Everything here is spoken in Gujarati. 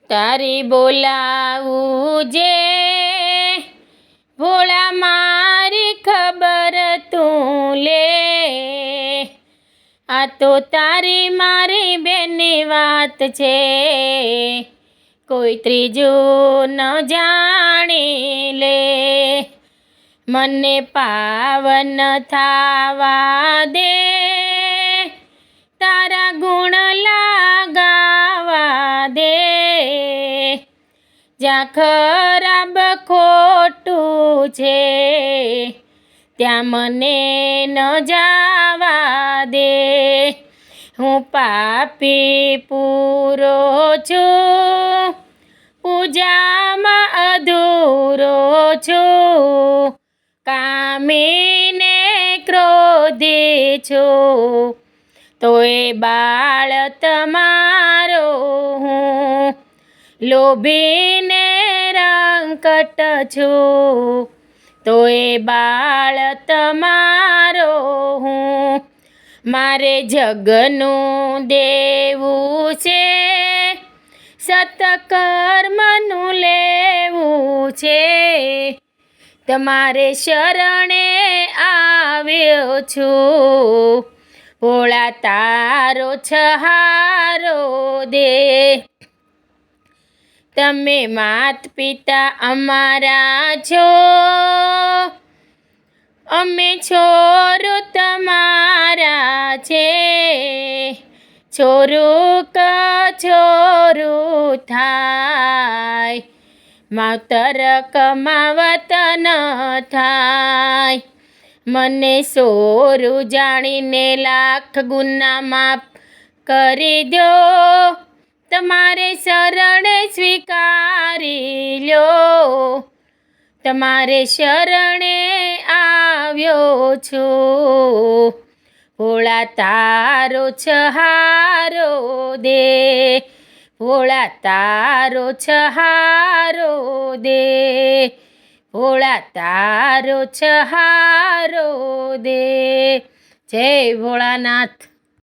તારી બોલાવું જે ભોળા મારી ખબર તું લે, આ તો તારી મારી બેની વાત છે, કોઈ ત્રીજું ન જાણી લે. મને પાવન થાવા દે, તારા ગુણ લગાવા દે, જ્યાં ખરાબ ખોટું છે ત્યાં મને ન જાવા દે. હું પાપી પૂરો છું, પૂજામાં અધૂરો છું, કામીને ક્રોધી છું, તોય બાળ તમારો હું, લોભીને રંકટ છું, તોય બાળ તમારો હું. મારે જગનું દેવું છે, સત્કર્મનું લેવું છે, તમારે શરણે આવ્યો છું, ભોળા તારો છહારો દે. તમે માત પિતા અમારા છો, અમે છોરો તમારા છે, છોરું ક છોરું થાય, માવતર કમાવત ન થાય. મને સોરું જાણીને લાખ ગુના માફ કરી દો, તમારે શરણે સ્વીકારી લ્યો, તમારે શરણે આવ્યો છું, ભોળા તારો છહારો દે, ભોળા તારો છહારો દે, ભોળા તારો છહારો દે. જય ભોળાનાથ.